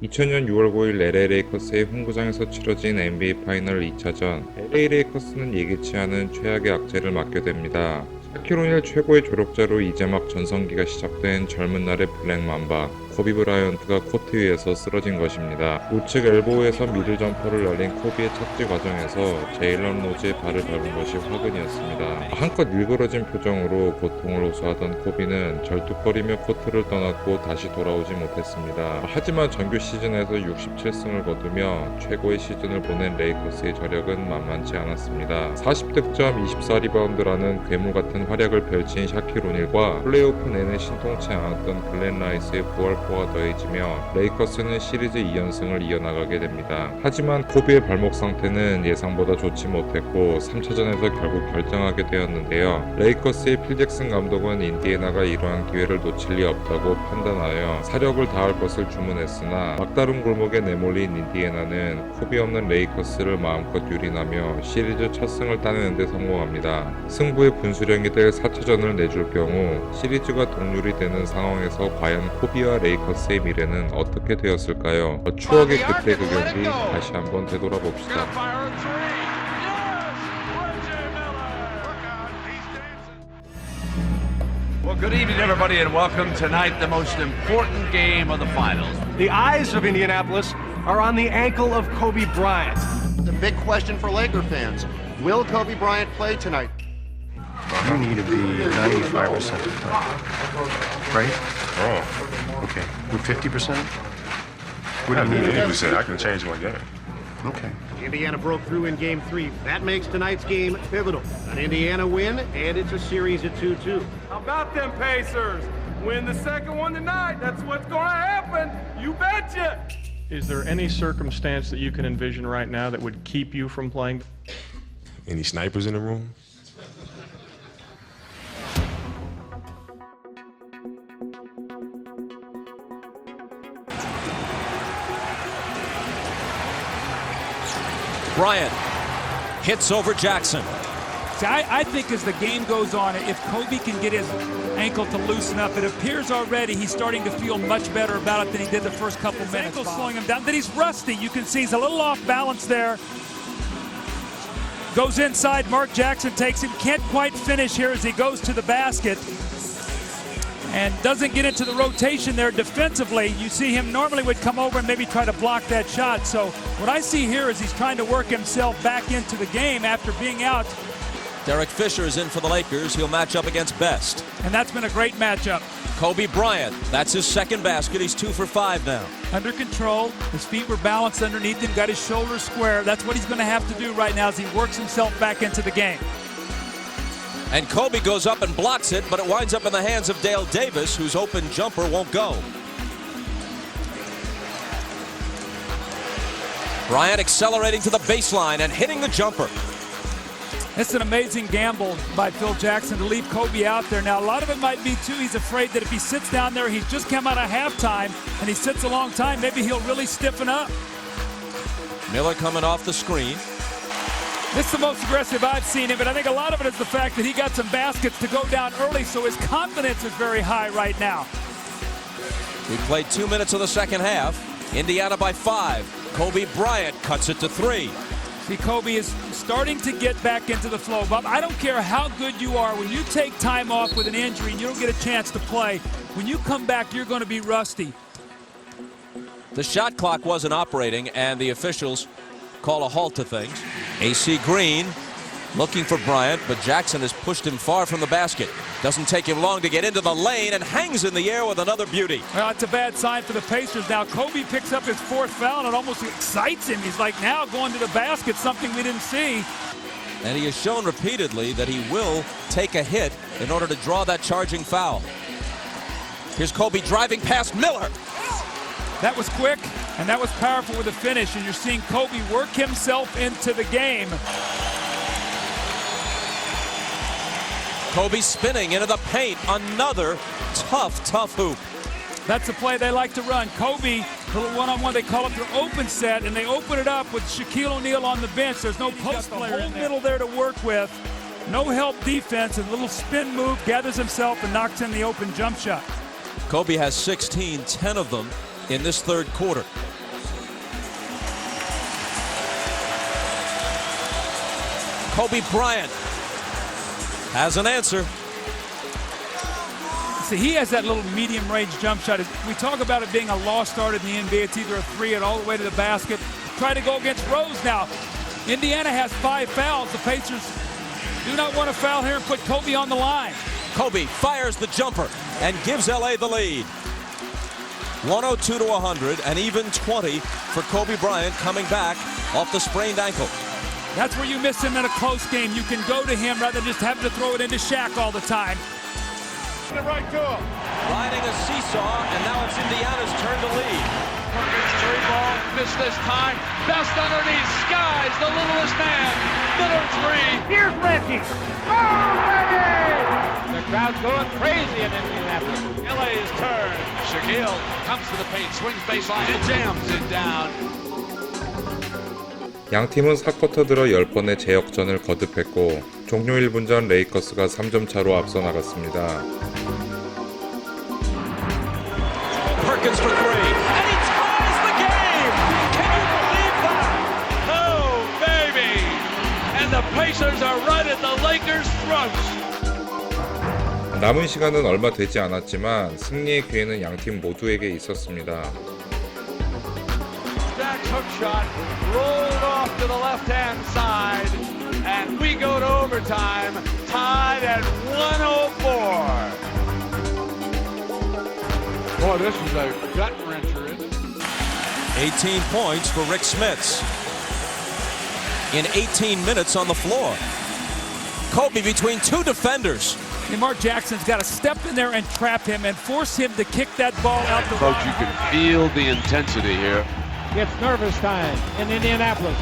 2000년 6월 9일 LA레이커스의 홈구장에서 치러진 NBA 파이널 2차전. LA레이커스는 예기치 않은 최악의 악재를 맞게 됩니다. 샤킬 오닐 최고의 조력자로 이제 막 전성기가 시작된 젊은 날의 블랙맘바 코비브라이언트가 코트 위에서 쓰러진 것입니다. 우측 엘보우에서 미들 점퍼를 날린 코비의 착지 과정에서 제일런 로즈의 발을 밟은 것이 화근이었습니다. 한껏 일그러진 표정으로 고통을 호소하던 코비는 절뚝거리며 코트를 떠났고 다시 돌아오지 못했습니다. 하지만 정규 시즌에서 67승을 거두며 최고의 시즌을 보낸 레이커스의 저력은 만만치 않았습니다. 40득점 24리바운드라는 괴물같은 활약을 펼친 샤킬 오닐과 플레이오프 내내 신통치 않았던 글렌 라이스의 부활포가 더해지며 레이커스는 시리즈 2연승을 이어나가게 됩니다. 하지만 코비의 발목 상태는 예상보다 좋지 못했고 3차전에서 결국 결정하게 되었는데요. 레이커스의 필 잭슨 감독은 인디애나가 이러한 기회를 놓칠 리 없다고 판단하여 사력을 다할 것을 주문했으나 막다른 골목에 내몰린 인디애나는 코비 없는 레이커스를 마음껏 유린하며 시리즈 첫 승을 따내는 데 성공합니다. 승부의 분수령이 될 4차전을 내줄 경우 시리즈가 동률이 되는 상황에서 과연 코비와 레이커스의 미래는 어떻게 되었을까요? 추억의 그때 그 경기 다시 한번 되돌아봅시다. Well, good evening, everybody, and welcome tonight, the most important game of the finals. The eyes of Indianapolis are on the ankle of Kobe Bryant. The big question for Laker fans, will Kobe Bryant play tonight? You need to be 95% of the time, right? Oh, Okay, with 50%? What I do you mean, need? 80%. I can change one game. Okay. Indiana broke through in Game 3. That makes tonight's game pivotal. An Indiana win, and it's a series at 2-2. How about them Pacers? Win the second one tonight. That's what's going to happen. You betcha. Is there any circumstance that you can envision right now that would keep you from playing? Any snipers in the room? Bryant hits over Jackson. See, I think as the game goes on, if Kobe can get his ankle to loosen up, it appears already he's starting to feel much better about it than he did the first couple minutes. His ankle's slowing him down. Then he's rusty. You can see he's a little off balance there. Goes inside. Mark Jackson takes him. Can't quite finish here as he goes to the basket. And doesn't get into the rotation there defensively. You see him normally would come over and maybe try to block that shot. So what I see here is he's trying to work himself back into the game after being out. Derek Fisher is in for the Lakers. He'll match up against Best. And that's been a great matchup. Kobe Bryant, that's his second basket. He's 2 for 5 now. Under control. His feet were balanced underneath him. Got his shoulders square. That's what he's going to have to do right now as he works himself back into the game. And Kobe goes up and blocks it, but it winds up in the hands of Dale Davis, whose open jumper won't go. Bryant accelerating to the baseline and hitting the jumper. It's an amazing gamble by Phil Jackson to leave Kobe out there. Now, a lot of it might be, too, he's afraid that if he sits down there, he's just come out of halftime, and he sits a long time, maybe he'll really stiffen up. Miller coming off the screen. This is the most aggressive I've seen him, but I think a lot of it is the fact that he got some baskets to go down early, so his confidence is very high right now. We played 2 minutes of the second half. Indiana by 5. Kobe Bryant cuts it to 3. See, Kobe is starting to get back into the flow. Bob, I don't care how good you are. When you take time off with an injury and you don't get a chance to play, when you come back, you're going to be rusty. The shot clock wasn't operating, and the officials call a halt to things. AC Green looking for Bryant, but Jackson has pushed him far from the basket. Doesn't take him long to get into the lane and hangs in the air with another beauty. Well, it's a bad sign for the Pacers. Now, Kobe picks up his 4th foul, and it almost excites him. He's like, now going to the basket, something we didn't see. And he has shown repeatedly that he will take a hit in order to draw that charging foul. Here's Kobe driving past Miller. That was quick, and that was powerful with a finish, and you're seeing Kobe work himself into the game. Kobe spinning into the paint. Another tough hoop. That's the play they like to run. Kobe, the little one-on-one, they call it their open set, and they open it up with Shaquille O'Neal on the bench. There's no post player in the middle there to work with. No help defense, and a little spin move, gathers himself, and knocks in the open jump shot. Kobe has 16, 10 of them in this third quarter. Kobe Bryant has an answer. See, he has that little medium-range jump shot. We talk about it being a lost art in the NBA. It's either a three and all the way to the basket. Try to go against Rose now. Indiana has 5 fouls. The Pacers do not want to foul here and put Kobe on the line. Kobe fires the jumper and gives LA the lead. 102 to 100, and even 20 for Kobe Bryant coming back off the sprained ankle. That's where you miss him in a close game. You can go to him rather than just having to throw it into Shaq all the time. Right to him. Riding a seesaw, and now it's Indiana's turn to lead. Perkins 3 ball, missed this time. Best underneath, Skies, the littlest man. Miller 3. Here's Reggie. Oh, baby! The crowd's going crazy in Indianapolis. LA's turn. Shaquille comes to the paint, swings baseline, and jams it down. 양팀은 4쿼터 들어 10번의 재역전을 거듭했고 종료 1분 전 레이커스가 3점 차로 앞서 나갔습니다. Perkins for 3, and he ties the game! Can you believe that? Oh, baby! And the Pacers are right at the Lakers' throats. 남은 시간은 얼마 되지 않았지만 승리의 기회는 양팀 모두에게 있었습니다. Hook shot rolled off to the left-hand side, and we go to overtime, tied at 104. Boy, this is a gut wrencher, isn't it? 18 points for Rick Smits in 18 minutes on the floor. Kobe between 2 defenders. And Mark Jackson's got to step in there and trap him and force him to kick that ball out the Coach, you can feel the intensity here. It's nervous time in Indianapolis.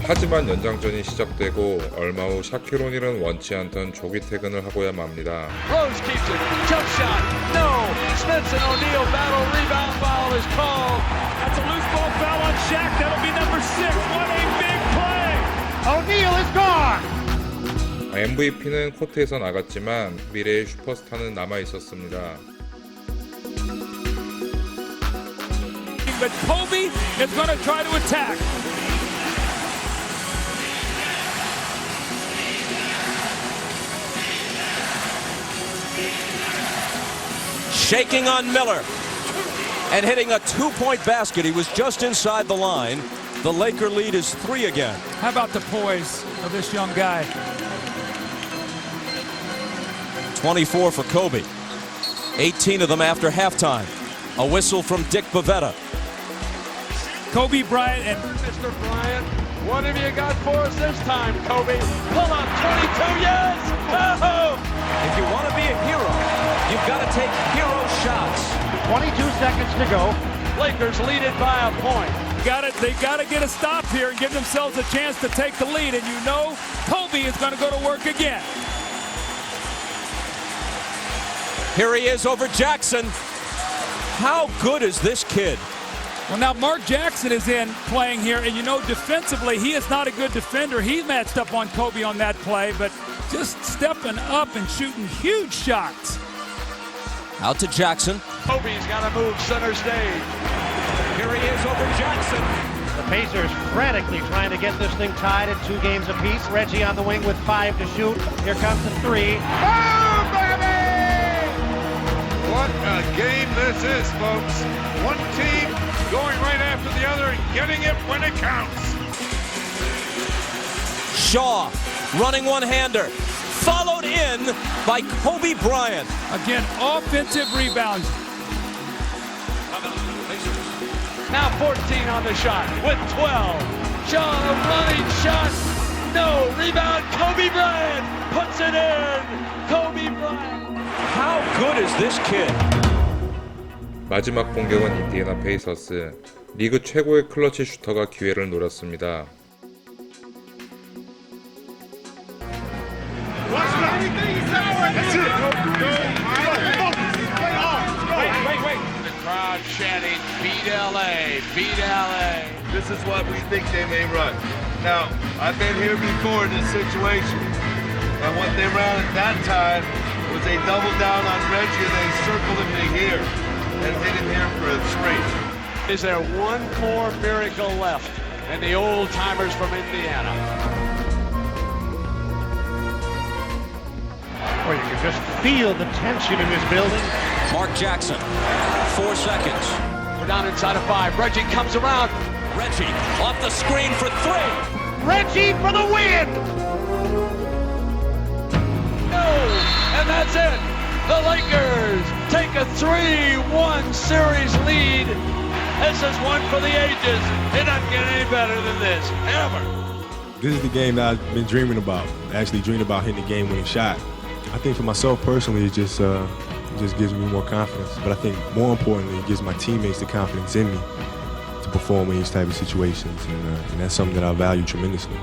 하지만 연장전이 시작되고 얼마 후 샤키로닐은 원치 않던 조기 퇴근을 하고야 맙니다. Rose keeps it. Jump shot. No. Smith and O'Neal battle. Rebound foul is called. That's a loose ball foul on Shaq. That'll be number 6. What a big play! O'Neal is gone. MVP는 코트에서 나갔지만 미래의 슈퍼스타는 남아 있었습니다. But Kobe is going to try to attack. Shaking on Miller and hitting a 2-point basket. He was just inside the line. The Laker lead is 3 again. How about the poise of this young guy? 24 for Kobe. 18 of them after halftime. A whistle from Dick Bavetta. Kobe Bryant and Mr. Bryant, what have you got for us this time, Kobe? Pull up 22, yes! Oh! If you want to be a hero, you've got to take hero shots. 22 seconds to go. Lakers lead it by a point. they got to get a stop here and give themselves a chance to take the lead. And you know Kobe is going to go to work again. Here he is over Jackson. How good is this kid? Well, now Mark Jackson is in playing here, and you know defensively he is not a good defender. He matched up on Kobe on that play, but just stepping up and shooting huge shots. Out to Jackson. Kobe's got to move center stage. Here he is over Jackson. The Pacers frantically trying to get this thing tied at 2 games apiece. Reggie on the wing with 5 to shoot. Here comes the 3. Oh, baby! What a game this is, folks. One team going right after the other and getting it when it counts. Shaw running one-hander. Followed in by Kobe Bryant. Again, offensive rebounds. Now 14 on the shot with 12. Shaw, a running shot. No, rebound, Kobe Bryant puts it in. Kobe Bryant. How good is this kid? 마지막 공격은 인디애나 페이서스. 리그 최고의 클러치 슈터가 기회를 노렸습니다. The crowd chanting, beat LA, beat LA. This is what we think they may run. Now, I've been here before in this situation, and what they ran at that time was they doubled down on Reggie and they circled him to here and hit him here for a 3. Is there one more miracle left in the old-timers from Indiana? Well, you can just feel the tension in this building. Mark Jackson, 4 seconds. We're down inside of 5. Reggie comes around. Reggie off the screen for 3. Reggie for the win! No! And that's it! The Lakers take a 3-1 series lead. This is one for the ages. It doesn't get any better than this, ever. This is the game that I've been dreaming about. I actually dreamed about hitting the game-winning shot. I think for myself personally, it just gives me more confidence. But I think more importantly, it gives my teammates the confidence in me to perform in these type of situations, and that's something that I value tremendously.